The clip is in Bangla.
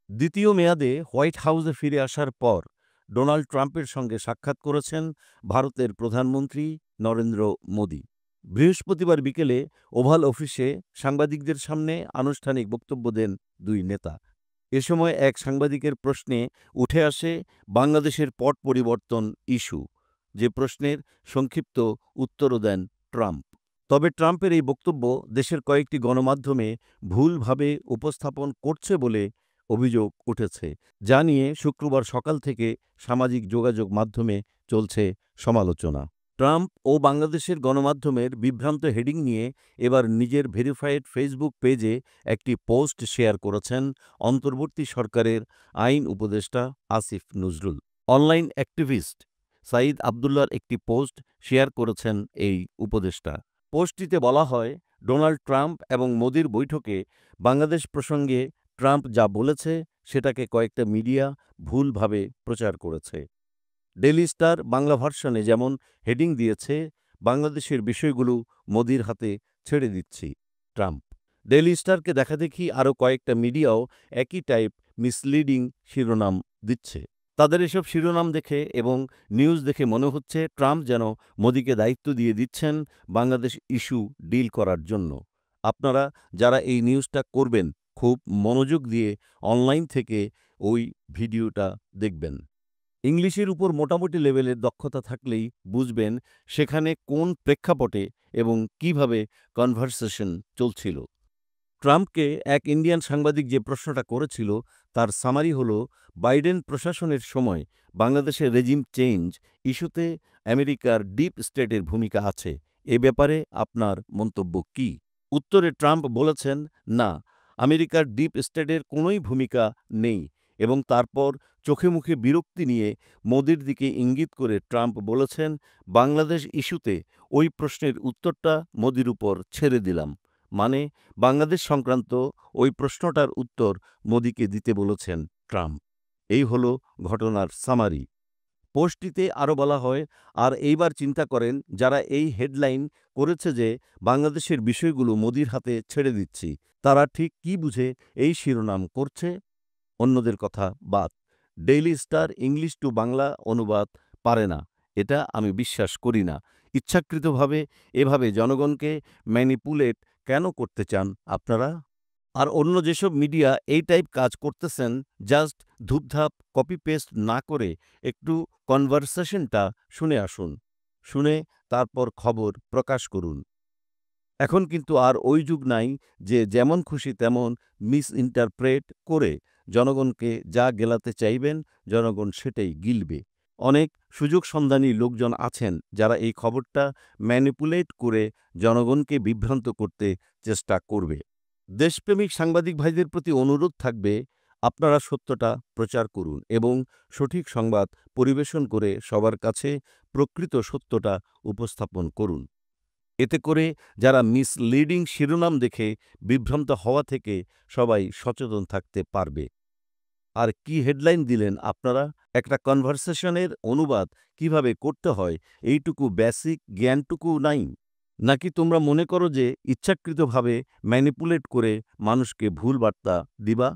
দ্বিতীয় মেয়াদে হোয়াইট হাউসে ফিরে আসার পর ডোনাল্ড ট্রাম্পের সঙ্গে সাক্ষাৎ করেছেন ভারতের প্রধানমন্ত্রী নরেন্দ্র মোদী। বৃহস্পতিবার বিকেলে ওভাল অফিসে সাংবাদিকদের সামনে আনুষ্ঠানিক বক্তব্য দেন দুই নেতা। এ সময় এক সাংবাদিকের প্রশ্নে উঠে আসে বাংলাদেশের পট পরিবর্তন ইস্যু, যে প্রশ্নের সংক্ষিপ্ত উত্তরও দেন ট্রাম্প। তবে ট্রাম্পের এই বক্তব্য দেশের কয়েকটি গণমাধ্যমে ভুলভাবে উপস্থাপন করছে বলে অভিযোগ উঠেছে, যা নিয়ে শুক্রবার সকাল থেকে সামাজিক যোগাযোগ মাধ্যমে চলছে সমালোচনা। ট্রাম্প ও বাংলাদেশের গণমাধ্যমের বিভ্রান্ত হেডিং নিয়ে এবার নিজের ভেরিফাইড ফেসবুক পেজে একটি পোস্ট শেয়ার করেছেন অন্তর্বর্তী সরকারের আইন উপদেষ্টা আসিফ নজরুল। অনলাইন অ্যাক্টিভিস্ট সাঈদ আবদুল্লাহর একটি পোস্ট শেয়ার করেছেন এই উপদেষ্টা। পোস্টটিতে বলা হয়, ডোনাল্ড ট্রাম্প এবং মোদির বৈঠকে বাংলাদেশ প্রসঙ্গে ট্রাম্প যা বলেছে সেটাকে কয়েকটা মিডিয়া ভুলভাবে প্রচার করেছে। ডেইলি স্টার বাংলা ভার্সনে যেমন হেডিং দিয়েছে, বাংলাদেশের বিষয়গুলো মোদির হাতে ছেড়ে দিচ্ছি ট্রাম্প। ডেইলি স্টারকে দেখাদেখি আরও কয়েকটা মিডিয়াও একই টাইপ মিসলিডিং শিরোনাম দিচ্ছে। তাদের এসব শিরোনাম দেখে এবং নিউজ দেখে মনে হচ্ছে ট্রাম্প যেন মোদিকে দায়িত্ব দিয়ে দিচ্ছেন বাংলাদেশ ইস্যু ডিল করার জন্য। আপনারা যারা এই নিউজটা করবেন, খুব মনোযোগ দিয়ে অনলাইন থেকে ওই ভিডিওটা দেখবেন। ইংলিশের উপর মোটামুটি লেভেলের দক্ষতা থাকলেই বুঝবেন সেখানে কোন প্রেক্ষাপটে এবং কিভাবে কনভারসেশন চলছিল। ট্রাম্পকে এক ইন্ডিয়ান সাংবাদিক যে প্রশ্নটা করেছিল তার সামারি হল, বাইডেন প্রশাসনের সময় বাংলাদেশের রেজিম চেঞ্জ ইস্যুতে আমেরিকার ডিপ স্টেটের ভূমিকা আছে, এ ব্যাপারে আপনার মন্তব্য কী? উত্তরে ট্রাম্প বলেছেন, না, আমেরিকার ডিপ স্টেটের কোনোই ভূমিকা নেই। এবং তারপর চোখে মুখে বিরক্তি নিয়ে মোদির দিকে ইঙ্গিত করে ট্রাম্প বলেছেন, বাংলাদেশ ইস্যুতে ওই প্রশ্নের উত্তরটা মোদির উপর ছেড়ে দিলাম। মানে বাংলাদেশ সংক্রান্ত ওই প্রশ্নটার উত্তর মোদিকে দিতে বলেছেন ট্রাম্প। এই হলো ঘটনার সামারি। পোস্টটিতে আরও বলা হয়, আর এইবার চিন্তা করেন যারা এই হেডলাইন করেছে যে বাংলাদেশের বিষয়গুলো মোদির হাতে ছেড়ে দিচ্ছি, তারা ঠিক কী বুঝে এই শিরোনাম করছে? অন্যদের কথা বাদ। Daily star English to Bangla অনুবাদ পারে না, এটা আমি বিশ্বাস করি না। ইচ্ছাকৃতভাবে এভাবে জনগণকে ম্যানিপুলেট কেন করতে চান আপনারা? আর অন্য যেসব মিডিয়া এই টাইপ কাজ করতেছেন, জাস্ট ধুপধাপ কপি পেস্ট না করে একটু কনভারসেশনটা শুনে আসুন, শুনে তারপর খবর প্রকাশ করুন। এখন কিন্তু আর ওই যুগ নাই যে যেমন খুশি তেমন মিস ইন্টারপ্রেট করে জনগণকে যা গেলাতে চাইবেন জনগণ সেটাই গিলবে। অনেক সুযোগ সন্ধানী লোকজন আছেন যারা এই খবরটা ম্যানিপুলেট করে জনগণকে বিভ্রান্ত করতে চেষ্টা করবে। দেশপ্রেমিক সাংবাদিক ভাইদের প্রতি অনুরোধ থাকবে, আপনারা সত্যটা প্রচার করুন এবং সঠিক সংবাদ পরিবেশন করে সবার কাছে প্রকৃত সত্যটা উপস্থাপন করুন। এতে করে যারা মিসলিডিং শিরোনাম দেখে বিভ্রান্ত হওয়া থেকে সবাই সচেতন থাকতে পারবে। আর কি হেডলাইন দিলেন আপনারা? একটা কনভারসেশনের অনুবাদ কিভাবে করতে হয় এইটুকু বেসিক জ্ঞানটুকু নাই? নাকি তোমরা মনে করো যে ইচ্ছাকৃতভাবে ম্যানিপুলেট করে মানুষকে ভুল বার্তা দিবা?